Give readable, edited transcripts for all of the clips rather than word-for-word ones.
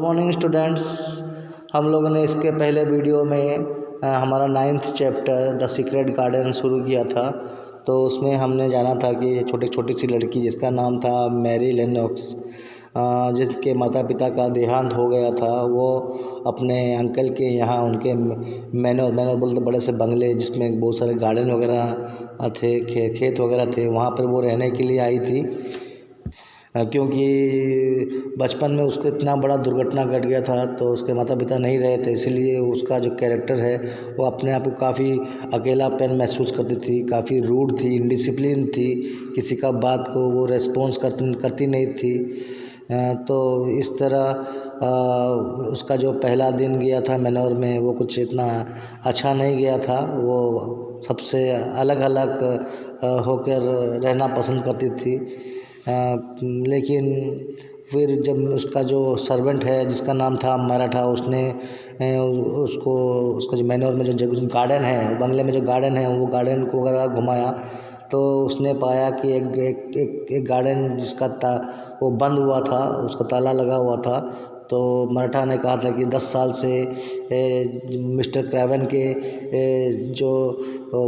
Good morning students. हम लोगों ने इसके पहले वीडियो में हमारा 9th chapter the secret garden शुरू किया था। तो उसमें हमने जाना था कि छोटी सी लड़की जिसका नाम था मैरी लेनॉक्स, जिसके माता पिता का देहांत हो गया था, वो अपने अंकल के यहाँ उनके मैनर बोलते बड़े से बंगले जिसमें बहुत सारे गार्डन वगैरह थे, खेत वगैरह थे, वहाँ पर वो रहने के लिए आई थी। क्योंकि बचपन में उसको इतना बड़ा दुर्घटना घट गया था तो उसके माता पिता नहीं रहे थे, इसलिए उसका जो कैरेक्टर है वो अपने आप को काफ़ी अकेलापन महसूस करती थी, काफ़ी रूड थी, इनडिसिप्लिन थी, किसी का बात को वो रेस्पॉन्स करती नहीं थी। तो इस तरह उसका जो पहला दिन गया था मैनोर में वो कुछ इतना अच्छा नहीं गया था। वो सबसे अलग अलग होकर रहना पसंद करती थी। लेकिन फिर जब उसका जो सर्वेंट है जिसका नाम था मराठा, उसने उसका जो मैनोर में जो गार्डन है, बंगले में जो गार्डन है, वो गार्डन को वगैरह घुमाया तो उसने पाया कि एक गार्डन जिसका वो बंद हुआ था, उसका ताला लगा हुआ था। तो मराठा ने कहा था कि 10 साल से मिस्टर क्रैवन के जो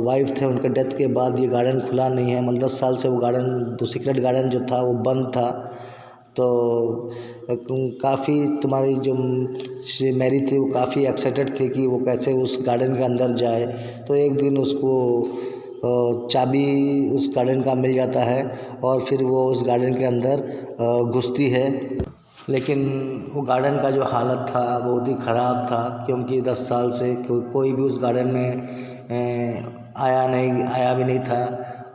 वाइफ थे उनके डेथ के बाद ये गार्डन खुला नहीं है, मतलब 10 साल से वो गार्डन, वो सीक्रेट गार्डन जो था वो बंद था। तो काफ़ी तुम्हारी जो मैरी थी वो काफ़ी एक्साइटेड थी कि वो कैसे उस गार्डन के अंदर जाए। तो एक दिन उसको चाबी उस गार्डन का मिल जाता है और फिर वो उस गार्डन के अंदर घुसती है। लेकिन वो गार्डन का जो हालत था बहुत ही ख़राब था, क्योंकि 10 साल से कोई भी उस गार्डन में आया भी नहीं था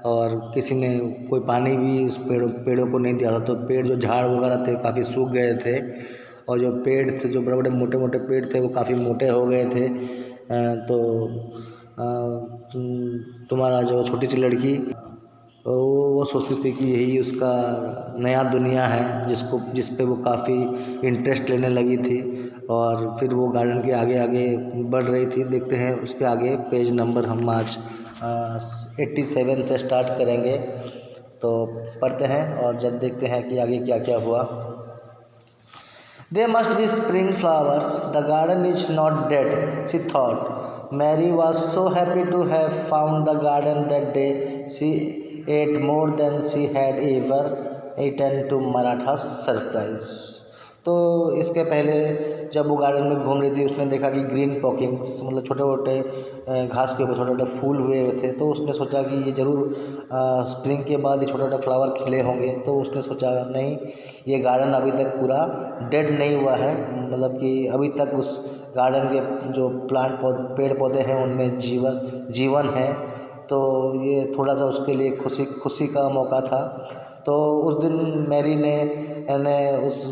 और किसी ने कोई पानी भी उस पेड़ों को नहीं दिया था। तो पेड़ जो झाड़ वगैरह थे काफ़ी सूख गए थे और जो पेड़ थे, जो बड़े बड़े मोटे मोटे पेड़ थे, वो काफ़ी मोटे हो गए थे। तो तुम्हारा जो छोटी सी लड़की वो सोचती थी कि यही उसका नया दुनिया है जिस पे वो काफ़ी इंटरेस्ट लेने लगी थी और फिर वो गार्डन के आगे आगे बढ़ रही थी। देखते हैं उसके आगे पेज नंबर हम आज 87 से स्टार्ट करेंगे। तो पढ़ते हैं और जब देखते हैं कि आगे क्या क्या हुआ। There must be spring flowers. The garden is not dead, she thought. Mary was so happy to have found the garden that day. She ate more than she had ever eaten, to Maratha's surprise. तो इसके पहले जब वो garden में घूम रही थी उसने देखा कि ग्रीन पॉकिंग्स, मतलब छोटे छोटे घास के ऊपर छोटे छोटे फूल हुए थे। तो उसने सोचा कि ये ज़रूर स्प्रिंग के बाद ये छोटे छोटे फ्लावर खिले होंगे। तो उसने सोचा नहीं, ये गार्डन अभी तक पूरा डेड नहीं हुआ है, मतलब कि अभी तक उस गार्डन के जो पेड़ पौधे हैं उनमें जीवन है। तो ये थोड़ा सा उसके लिए खुशी का मौका था। तो उस दिन मैरी ने उस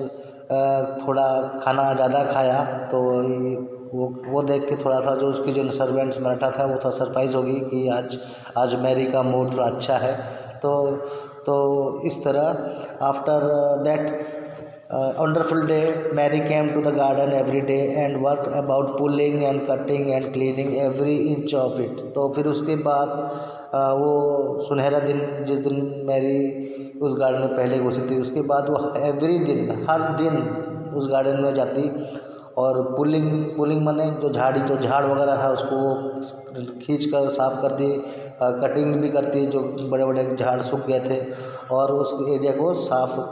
थोड़ा खाना ज़्यादा खाया। तो वो देख के थोड़ा सा जो उसकी जो सर्वेंट्स मराठा था वो थोड़ा सरप्राइज़ होगी कि आज मैरी का मूड थोड़ा अच्छा है। तो इस तरह after that wonderful day, Mary came to the garden every day and worked about pulling and cutting and cleaning every inch of it. तो फिर उसके बाद वो सुनहरा दिन जिस दिन मैरी उस गार्डन में पहले घुसी थी, उसके बाद वो हर दिन उस गार्डन में जाती और पुलिंग माने जो झाड़ वगैरह था उसको वो खींच कर साफ़ करती, कटिंग भी करती, जो बड़े बड़े झाड़ सूख गए थे, और उस एरिया को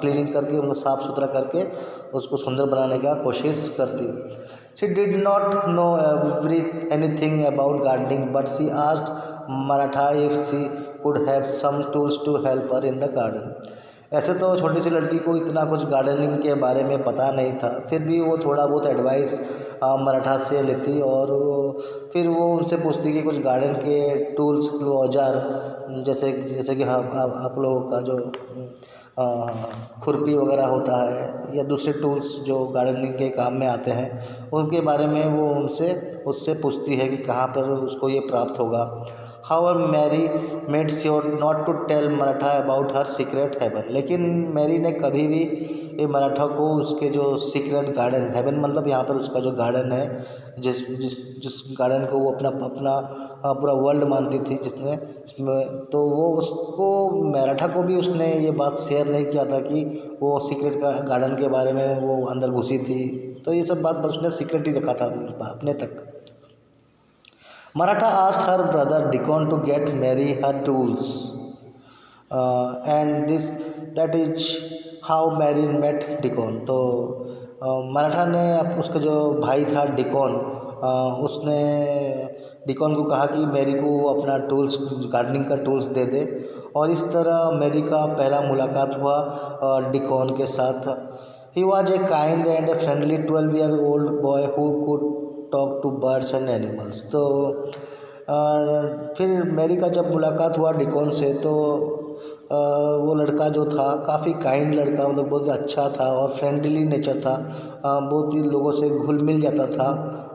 क्लीनिंग करके, मतलब साफ़ सुथरा करके उसको सुंदर बनाने का कोशिश करती। She did not know anything about gardening but she asked Martha if she could have some tools to help her in the garden. ऐसे तो छोटी सी लड़की को इतना कुछ गार्डनिंग के बारे में पता नहीं था, फिर भी वो थोड़ा बहुत एडवाइस मराठा से लेती और फिर वो उनसे पूछती कि कुछ गार्डन के टूल्स, औजार, जैसे कि आप लोगों का जो खुरपी वगैरह होता है या दूसरे टूल्स जो गार्डनिंग के काम में आते हैं, उनके बारे में वो उससे पूछती है कि कहाँ पर उसको ये प्राप्त होगा। However, Mary made sure not to tell Maratha about her secret heaven. लेकिन मैरी ने कभी भी ये मराठा को उसके जो सीक्रेट गार्डन, हेवन मतलब यहाँ पर उसका जो गार्डन है, जिस गार्डन को वो अपना पूरा वर्ल्ड मानती थी, जिसमें तो वो उसको मराठा को भी उसने ये बात शेयर नहीं किया था कि वो सीक्रेट गार्डन के बारे में वो अंदर घुसी थी तो ये सब बात बस उसने सीक्रेट ही रखा था अपने तक। Maratha asked her brother Deacon to get Mary her tools, and that is how Mary met Deacon। तो मराठा ने उसका जो भाई था डिकॉन, उसने डिकॉन को कहा कि मैरी को अपना टूल्स, गार्डनिंग का टूल्स दे दे, और इस तरह मैरी का पहला मुलाकात हुआ डिकॉन के साथ। He was a kind and a friendly 12-year-old boy who could talk to birds and animals. तो फिर मैरी का जब मुलाकात हुआ डिकॉन से, तो वो लड़का जो था काफ़ी काइंड लड़का, मतलब बहुत अच्छा था और फ्रेंडली नेचर था, बहुत ही लोगों से घुल मिल जाता था।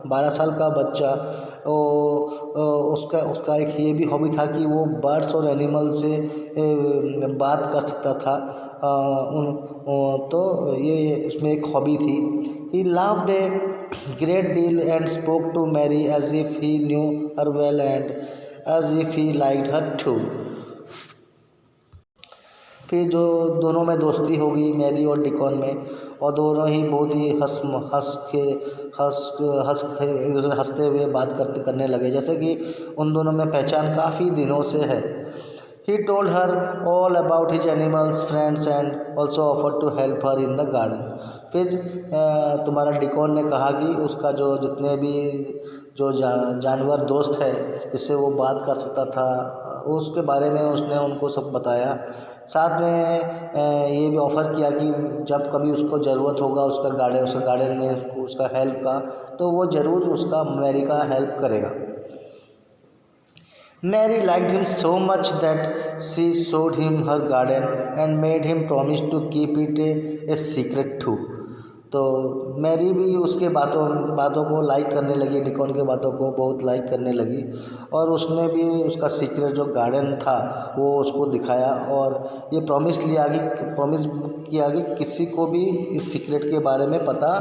12 साल का बच्चा, उसका एक ये भी हॉबी था कि वो बर्ड्स और एनिमल से बात कर सकता था। तो ये उसमें एक हॉबी थी। ही लाव्ड ए great deal and spoke to Mary as if he knew her well and as if he liked her too। फिर जो दोनों में दोस्ती हो गई मैरी और डिकॉन में, और दोनों ही बहुत ही हंसते हुए बात करने लगे, जैसे कि उन दोनों में पहचान काफ़ी दिनों से है। He told her all about his animals friends and also offered to help her in the garden। फिर तुम्हारा डिकॉन ने कहा कि उसका जो जितने भी जो जानवर दोस्त है जिससे वो बात कर सकता था, उसके बारे में उसने उनको सब बताया। साथ में ये भी ऑफ़र किया कि जब कभी उसको ज़रूरत होगा उसका गार्डन में उसका हेल्प का, तो वो ज़रूर उसका मैरी का हेल्प करेगा। Mary liked him so much that she showed him her garden and made him promise to keep it a secret too। तो मैरी भी उसके बातों को लाइक करने लगी, डिकॉन के बातों को बहुत लाइक करने लगी, और उसने भी उसका सीक्रेट जो गार्डन था वो उसको दिखाया, और ये प्रॉमिस किया कि किसी को भी इस सीक्रेट के बारे में पता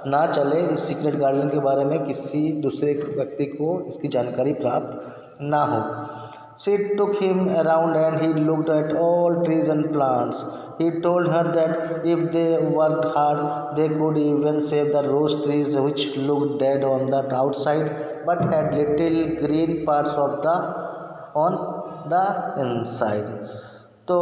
ना चले, इस सीक्रेट गार्डन के बारे में किसी दूसरे व्यक्ति को इसकी जानकारी प्राप्त ना हो। She took him around and he looked at all trees and plants। He told her that if they worked hard, they could even save the rose trees which looked dead on the outside but had little green parts on the inside। तो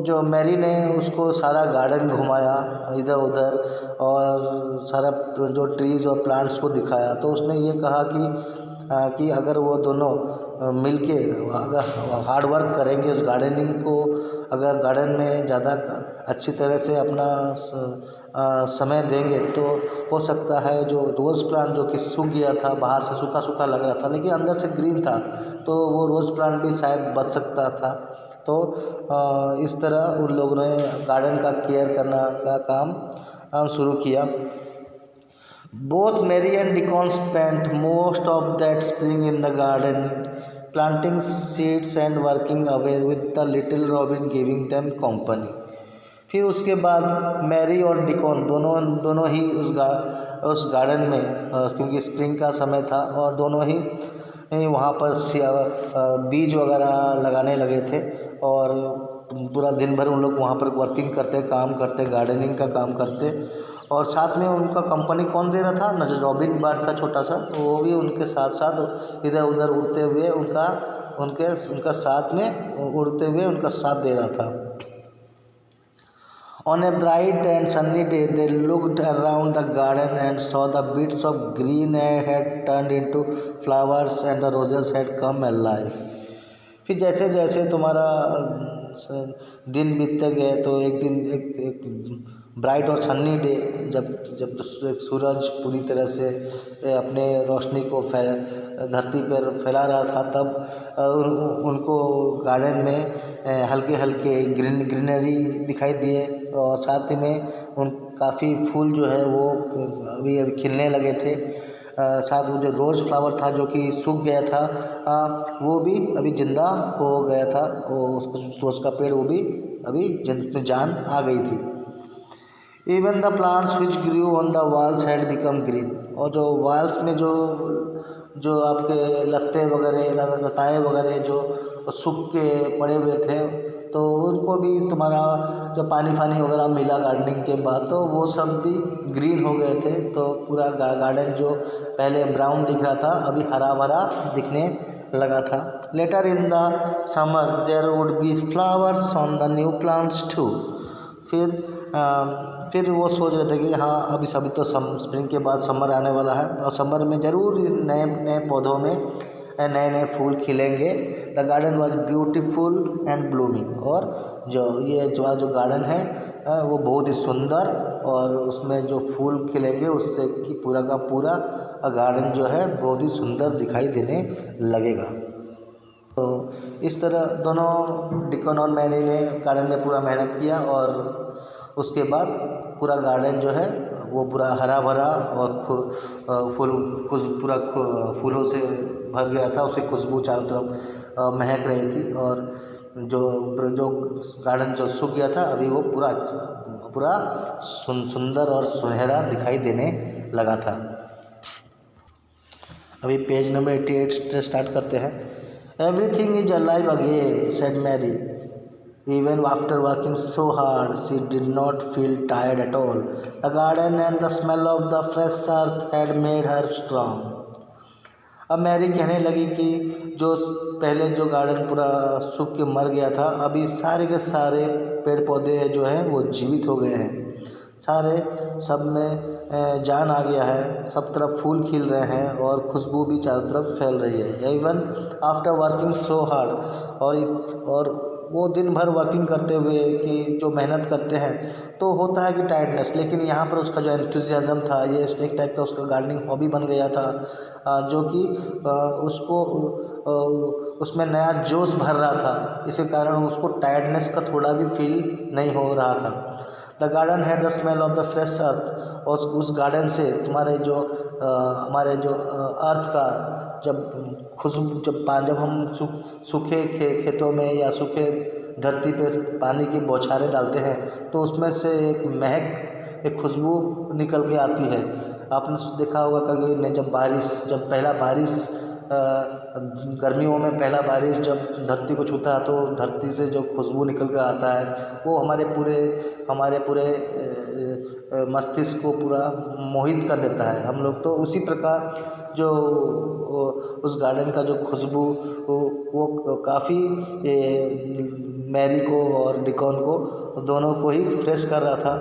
जो Mary ने उसको सारा garden घुमाया इधर उधर, और सारा जो ट्रीज़ और प्लांट्स को दिखाया, तो उसने ये कहा कि अगर वो दोनों मिलके अगर हार्ड वर्क करेंगे उस गार्डनिंग को, अगर गार्डन में ज़्यादा अच्छी तरह से अपना समय देंगे, तो हो सकता है जो रोज़ प्लांट जो कि सूख गया था, बाहर से सूखा सूखा लग रहा था लेकिन अंदर से ग्रीन था, तो वो रोज़ प्लांट भी शायद बच सकता था। तो इस तरह उन लोगों ने गार्डन का केयर करना का काम शुरू किया। Both Mary and Deacon spent most of that spring in the garden, planting seeds and working away with the little Robin giving them company। फिर उसके बाद मैरी और डिकॉन दोनों ही उस गार्डन में, क्योंकि स्प्रिंग का समय था, और दोनों ही वहाँ पर बीज वगैरह लगाने लगे थे, और पूरा दिन भर उन लोग वहाँ पर वर्किंग करते, काम करते, गार्डनिंग का काम करते, और साथ में उनका कंपनी कौन दे रहा था ना, जो रॉबिन बर्ड था छोटा सा, वो भी उनके साथ साथ इधर उधर उड़ते हुए उनका साथ में उड़ते हुए उनका साथ दे रहा था। On a bright and sunny day, they looked around the garden and saw the bits of green had turned into flowers and the roses had come alive। फिर जैसे जैसे तुम्हारा दिन बीतते गए, तो एक दिन एक ब्राइट और सन्नी डे, जब सूरज पूरी तरह से अपने रोशनी को धरती पर फैला रहा था, तब उनको गार्डन में हल्के हल्के ग्रीनरी दिखाई दिए, और साथ ही में उन काफ़ी फूल जो है वो अभी खिलने लगे थे। साथ में जो रोज़ फ्लावर था जो कि सूख गया था, वो भी अभी जिंदा हो गया था, उसका पेड़ वो भी अभी जिसमें जान आ गई थी। Even the plants which grew on the walls had become green। और जो वॉल्स में जो आपके लताएं वगैरह जो सूख के पड़े हुए थे, तो उनको भी तुम्हारा जो पानी फानी वगैरह मिला गार्डनिंग के बाद, तो वो सब भी ग्रीन हो गए थे। तो पूरा गार्डन जो पहले ब्राउन दिख रहा था अभी हरा भरा दिखने लगा था। Later in the summer there would be flowers on the new plants too. फिर वो सोच रहे थे कि हाँ अभी सभी तो स्प्रिंग के बाद समर आने वाला है और समर में ज़रूर नए नए पौधों में नए नए फूल खिलेंगे। The garden was beautiful and blooming. और जो गार्डन है वो बहुत ही सुंदर, और उसमें जो फूल खिलेंगे उससे कि पूरा का पूरा गार्डन जो है बहुत ही सुंदर दिखाई देने लगेगा। तो इस तरह दोनों डिकन और मैरी ने गार्डन में पूरा मेहनत किया, और उसके बाद पूरा गार्डन जो है वो पूरा हरा भरा और पूरा फूलों से भर गया था। उसकी खुशबू चारों तरफ महक रही थी, और जो गार्डन जो सूख गया था अभी वो पूरा सुंदर और सुनहरा दिखाई देने लगा था। अभी पेज नंबर 88 स्टार्ट करते हैं। Everything is alive again said Mary. Even after working so hard, she did not feel tired at all. The garden and the smell of the fresh earth had made her strong. अब Mary कहने लगी कि जो पहले जो garden पूरा सूख के मर गया था, अभी सारे के सारे पेड़ पौधे जो हैं वो जीवित हो गए हैं। सब में जान आ गया है, सब तरफ फूल खिल रहे हैं और खुशबू भी चारों तरफ फैल रही है। Even after working so hard, और वो दिन भर वर्किंग करते हुए कि जो मेहनत करते हैं तो होता है कि टायर्डनेस, लेकिन यहाँ पर उसका जो एंथुसियाज्म था, ये एक टाइप का उसका गार्डनिंग हॉबी बन गया था, जो कि उसको उसमें नया जोश भर रहा था। इसी कारण उसको टायर्डनेस का थोड़ा भी फील नहीं हो रहा था। The garden had the smell of the fresh earth. और उस गार्डन से हमारे जो अर्थ का जब हम सूखे खेतों में या सूखे धरती पे पानी की बौछारें डालते हैं तो उसमें से एक खुशबू निकल के आती है। आपने देखा होगा कभी जब पहला बारिश गर्मियों में पहला बारिश जब धरती को छूता है तो धरती से जो खुशबू निकल कर आता है वो हमारे पूरे मस्तिष्क को पूरा मोहित कर देता है। हम लोग तो उसी प्रकार जो उस गार्डन का जो खुशबू वो काफ़ी मैरी को और डिकॉन को दोनों को ही फ्रेश कर रहा था,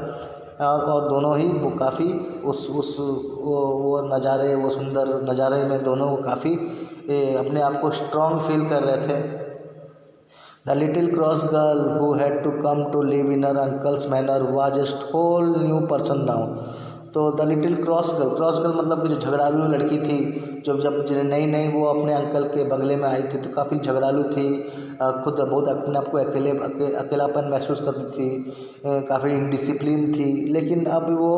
और दोनों ही वो काफ़ी वो नज़ारे, वो सुंदर नज़ारे में दोनों काफ़ी अपने आप को स्ट्रॉन्ग फील कर रहे थे। The little cross girl who had to come to live in her uncle's manor was a whole new person now. तो द लिटिल क्रॉस गर्ल मतलब कि जो झगड़ालू लड़की थी, जब नई वो अपने अंकल के बंगले में आई थी तो काफ़ी झगड़ालू थी, खुद बहुत अपने आप को अकेलापन महसूस करती थी, काफ़ी इनडिसिप्लिन थी। लेकिन अब वो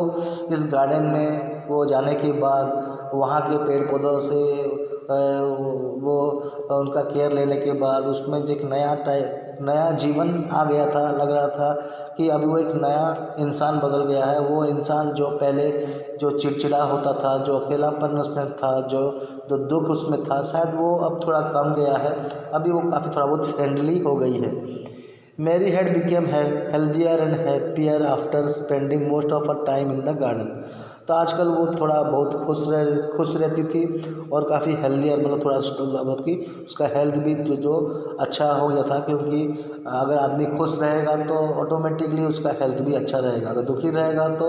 इस गार्डन में वो जाने के बाद वहाँ के पेड़ पौधों से वो उनका केयर लेने के बाद उसमें एक नया जीवन आ गया था। लग रहा था कि अभी वो एक नया इंसान बदल गया है। वो इंसान जो पहले जो चिड़चिड़ा होता था, जो अकेलापन उसमें था, जो दुख उसमें था, शायद वो अब थोड़ा कम गया है। अभी वो काफ़ी थोड़ा बहुत फ्रेंडली हो गई है। Mary had become healthier and happier after spending most of her time in the garden. तो आजकल वो थोड़ा बहुत खुश रहती थी और काफ़ी हेल्दियर, मतलब थोड़ा मतलब कि उसका हेल्थ भी जो अच्छा हो गया था, क्योंकि अगर आदमी खुश रहेगा तो ऑटोमेटिकली उसका हेल्थ भी अच्छा रहेगा। अगर दुखी रहेगा तो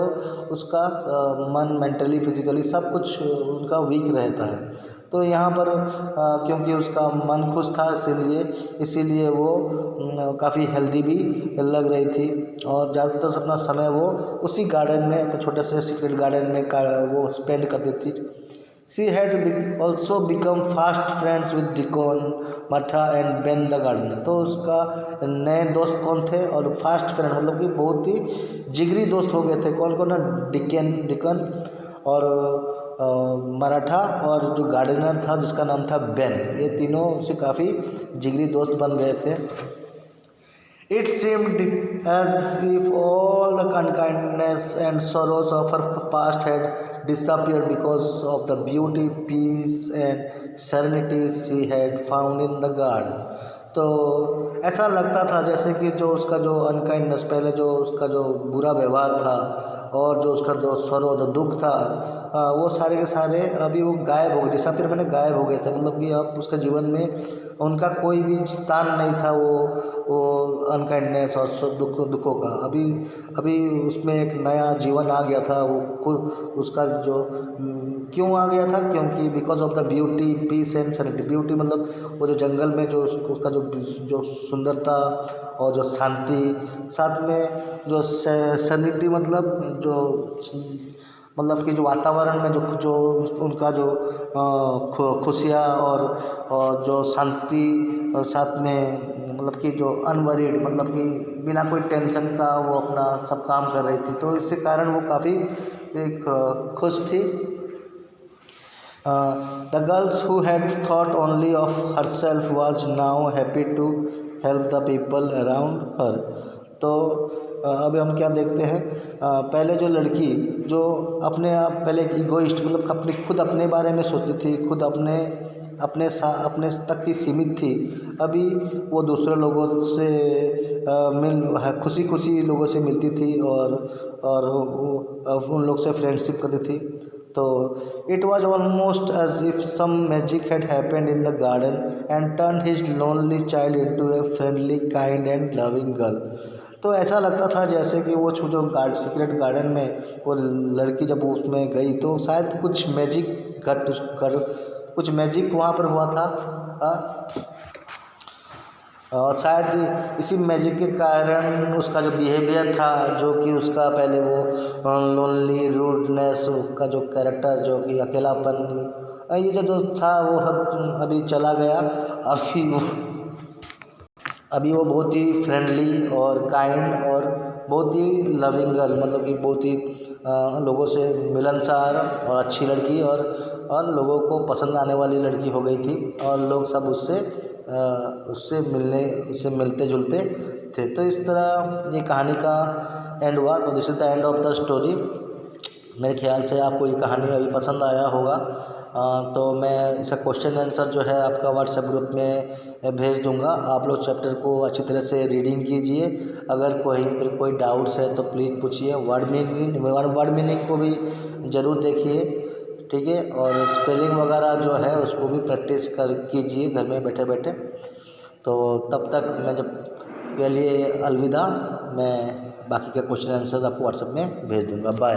उसका मन मेंटली फिजिकली सब कुछ उनका वीक रहता है। तो यहाँ पर क्योंकि उसका मन खुश था इसीलिए वो काफ़ी हेल्दी भी लग रही थी, और ज़्यादातर अपना समय वो उसी गार्डन में, अपने छोटे से सीक्रेट गार्डन में वो स्पेंड करती थी। She had also become fast friends with Dickon, Martha and Ben the gardener. तो उसका नए दोस्त कौन थे, और फास्ट फ्रेंड मतलब कि बहुत ही जिगरी दोस्त हो गए थे। कौन कौन? डिकन और मराठा, और जो गार्डनर था जिसका नाम था बेन, ये तीनों उससे काफ़ी जिगरी दोस्त बन गए थे। It seemed as if all the unkindness and sorrows of her past had disappeared because of the beauty, peace and serenity she had found in the garden. तो ऐसा लगता था जैसे कि जो उसका जो अनकाइंडनेस, पहले जो उसका जो बुरा व्यवहार था और जो उसका जो सरो जो दुख था, वो सारे के सारे अभी वो गायब हो गए, डिसअपीयर मैंने गायब हो गए थे। मतलब कि अब उसके जीवन में उनका कोई भी स्थान नहीं था वो अनकाइंडनेस और दुखों का। अभी अभी उसमें एक नया जीवन आ गया था। वो खुद उसका जो क्यों आ गया था, क्योंकि because of the beauty peace and sanity. Beauty मतलब वो जो जंगल में जो उसका जो सुंदरता और जो शांति, साथ में जो सैनिटी मतलब कि जो वातावरण में जो उनका जो खुशियाँ और जो शांति, और साथ में मतलब कि जो अनवरीड, मतलब कि बिना कोई टेंशन का वो अपना सब काम कर रही थी, तो इसके कारण वो काफ़ी एक खुश थी। The girls who had thought only of herself was now happy to help the people around her. तो अभी हम क्या देखते हैं, पहले जो लड़की जो अपने आप पहले एक ईगोइस्ट, मतलब खुद अपने बारे में सोचती थी, खुद अपने तक ही सीमित थी, अभी वो दूसरे लोगों से खुशी खुशी लोगों से मिलती थी और उन लोग से फ्रेंडशिप करती थी। तो it was almost as if some magic had happened in the garden and turn his lonely child into a friendly kind and loving girl. तो ऐसा लगता था जैसे कि वो जो सीक्रेट गार्डन में वो लड़की जब उसमें गई तो शायद कुछ मैजिक वहाँ पर हुआ था। और शायद इसी मैजिक के कारण उसका जो बिहेवियर था, जो कि उसका पहले वो लोनली रूडनेस का जो कैरेक्टर, जो कि अकेलापन, ये जो था वो सब अभी चला गया। अभी वो बहुत ही फ्रेंडली और काइंड और बहुत ही लविंग गर्ल, मतलब कि बहुत ही लोगों से मिलनसार और अच्छी लड़की और लोगों को पसंद आने वाली लड़की हो गई थी, और लोग सब उससे मिलते जुलते थे। तो इस तरह ये कहानी का एंड हुआ। तो this is the end of the story. मेरे ख्याल से आपको ये कहानी अभी पसंद आया होगा। तो मैं इसका क्वेश्चन आंसर जो है आपका व्हाट्सएप ग्रुप में भेज दूंगा। आप लोग चैप्टर को अच्छी तरह से रीडिंग कीजिए। अगर कोई डाउट्स है तो प्लीज़ पूछिए। वर्ड मीनिंग को भी ज़रूर देखिए, ठीक है। और स्पेलिंग वगैरह जो है उसको भी प्रैक्टिस कीजिए घर में बैठे बैठे। तो तब तक मैं जब के लिए अलविदा। मैं बाकी के क्वेश्चन आंसर आपको व्हाट्सएप में भेज दूंगा। बाय।